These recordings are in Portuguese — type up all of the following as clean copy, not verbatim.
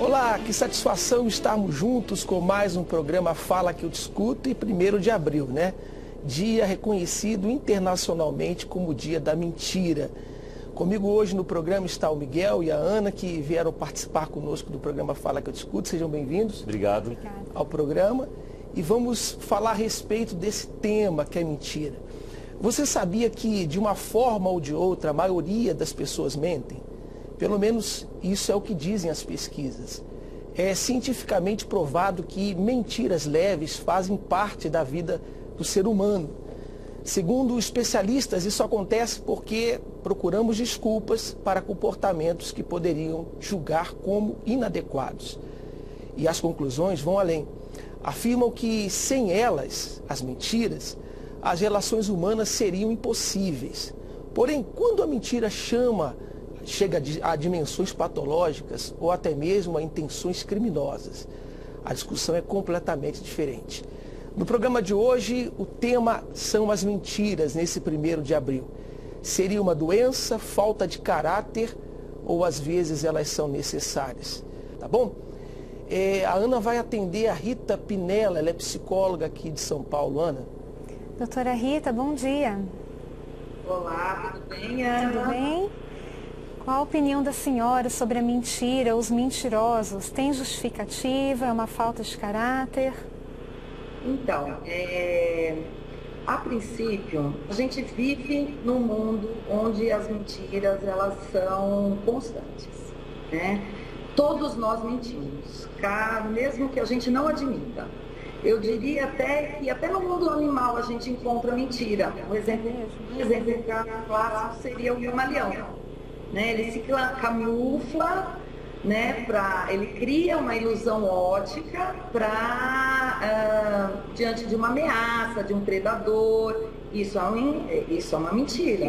Olá, que satisfação estarmos juntos com mais um programa Fala que eu discuto e 1º de abril, né? Dia reconhecido internacionalmente como o Dia da Mentira. Comigo hoje no programa está o Miguel e a Ana, que vieram participar conosco do programa Fala que eu discuto. Sejam bem-vindos. Obrigado. Ao programa. E vamos falar a respeito desse tema que é mentira. Você sabia que, de uma forma ou de outra, a maioria das pessoas mentem? Pelo menos isso é o que dizem as pesquisas. É cientificamente provado que mentiras leves fazem parte da vida do ser humano. Segundo especialistas, isso acontece porque procuramos desculpas para comportamentos que poderiam julgar como inadequados. E as conclusões vão além. Afirmam que sem elas, as mentiras, as relações humanas seriam impossíveis. Porém, quando a mentira chega a dimensões patológicas ou até mesmo a intenções criminosas, a discussão é completamente diferente. No programa de hoje, o tema são as mentiras nesse 1º de abril. Seria uma doença, falta de caráter ou às vezes elas são necessárias? Tá bom? A Ana vai atender a Rita Pinella, ela é psicóloga aqui de São Paulo. Ana? Doutora Rita, bom dia. Olá, tudo bem, Ana? Tudo bem? Qual a opinião da senhora sobre a mentira, os mentirosos? Tem justificativa? É uma falta de caráter? Então, a princípio, a gente vive num mundo onde as mentiras, elas são constantes, né? Todos nós mentimos, mesmo que a gente não admita. Eu diria até que até no mundo animal a gente encontra mentira. Um exemplo clássico seria o camaleão, né? Ele se camufla, né? Ele cria uma ilusão ótica diante de uma ameaça, de um predador. Isso é uma mentira.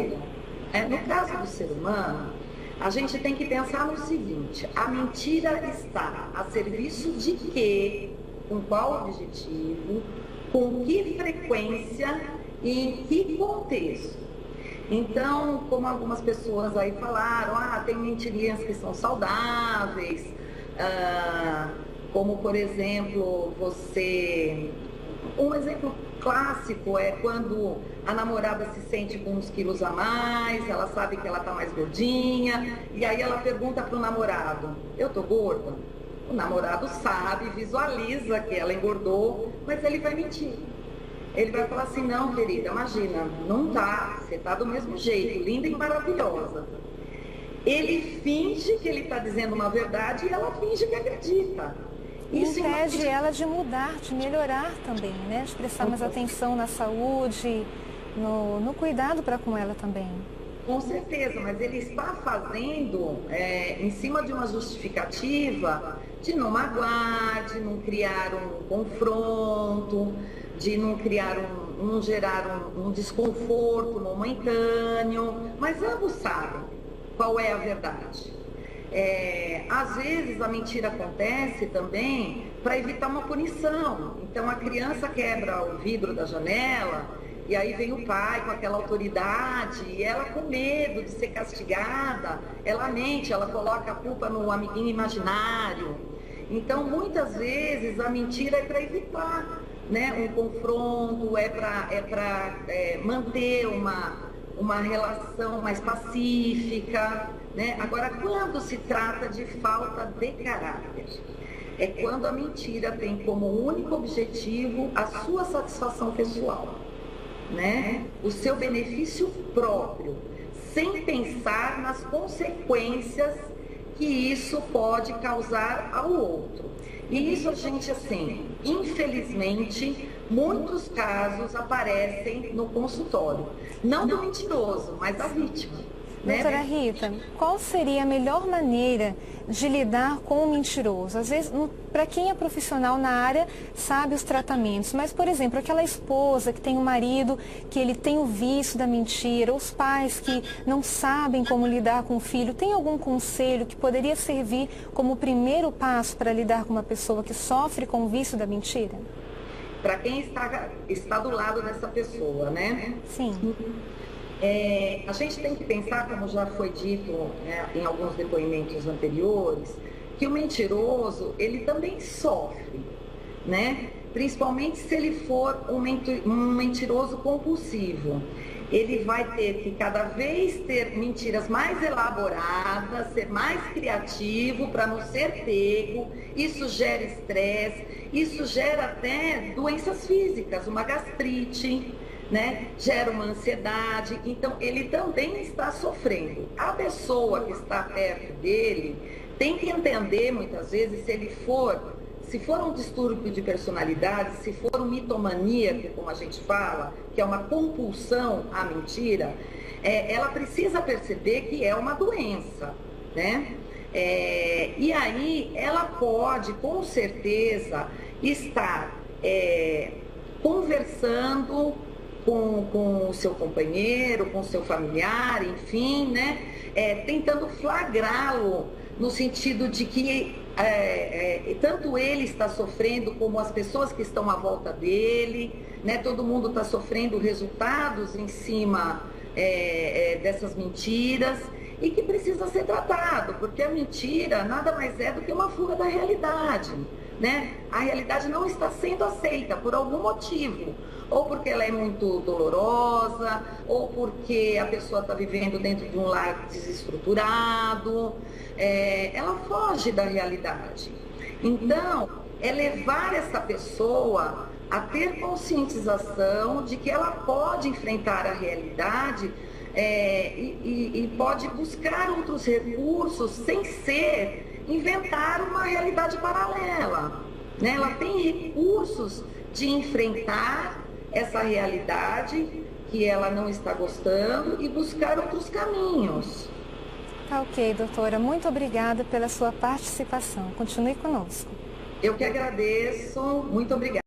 No caso do ser humano, a gente tem que pensar no seguinte: a mentira está a serviço de quê? Com qual objetivo? Com que frequência e em que contexto? Então, como algumas pessoas aí falaram, tem mentirinhas que são saudáveis, como, por exemplo, um exemplo clássico é quando a namorada se sente com uns quilos a mais, ela sabe que ela está mais gordinha, e aí ela pergunta para o namorado: eu tô gorda? O namorado sabe, visualiza que ela engordou, mas ele vai mentir. Ele vai falar assim: não, querida, imagina, não tá, você tá do mesmo jeito, linda e maravilhosa. Ele finge que ele está dizendo uma verdade e ela finge que acredita. Isso impede ela de mudar, de melhorar também, né? De prestar mais atenção na saúde, no cuidado para com ela também. Com certeza, mas ele está fazendo em cima de uma justificativa de não magoar, de não criar um confronto, de não gerar um desconforto momentâneo, mas ambos sabem qual é a verdade. Às vezes a mentira acontece também para evitar uma punição. Então a criança quebra o vidro da janela e aí vem o pai com aquela autoridade e ela, com medo de ser castigada, ela mente, ela coloca a culpa no amiguinho imaginário. Então muitas vezes a mentira é para evitar, né, um confronto, é para manter uma relação mais pacífica, né? Agora, quando se trata de falta de caráter, é quando a mentira tem como único objetivo a sua satisfação pessoal, né? O seu benefício próprio, sem pensar nas consequências que isso pode causar ao outro. E isso, gente, assim, infelizmente, muitos casos aparecem no consultório. Não do mentiroso, mas da vítima. Doutora Rita, qual seria a melhor maneira de lidar com o mentiroso? Às vezes, para quem é profissional na área, sabe os tratamentos, mas, por exemplo, aquela esposa que tem um marido, que ele tem o vício da mentira, os pais que não sabem como lidar com o filho, tem algum conselho que poderia servir como primeiro passo para lidar com uma pessoa que sofre com o vício da mentira? Para quem está do lado dessa pessoa, né? Sim. A gente tem que pensar, como já foi dito, né, em alguns depoimentos anteriores, que o mentiroso, ele também sofre, né? Principalmente se ele for um mentiroso compulsivo. Ele vai ter que cada vez ter mentiras mais elaboradas, ser mais criativo para não ser pego. Isso gera estresse, isso gera até doenças físicas, uma gastrite, né? Gera uma ansiedade. Então, ele também está sofrendo. A pessoa que está perto dele tem que entender, muitas vezes, se for um distúrbio de personalidade, se for um mitomaníaco, como a gente fala, que é uma compulsão à mentira, ela precisa perceber que é uma doença, né? E aí ela pode, com certeza, estar conversando com o seu companheiro, com o seu familiar, enfim, né? Tentando flagrá-lo no sentido de que tanto ele está sofrendo como as pessoas que estão à volta dele, né? Todo mundo está sofrendo resultados em cima dessas mentiras e que precisa ser tratado, porque a mentira nada mais é do que uma fuga da realidade, né? A realidade não está sendo aceita por algum motivo, ou porque ela é muito dolorosa, ou porque a pessoa está vivendo dentro de um lar desestruturado, ela foge da realidade. Então, é levar essa pessoa a ter conscientização de que ela pode enfrentar a realidade e pode buscar outros recursos sem ser inventar uma realidade paralela, né? Ela tem recursos de enfrentar essa realidade que ela não está gostando e buscar outros caminhos. Tá ok, doutora. Muito obrigada pela sua participação. Continue conosco. Eu que agradeço. Muito obrigada.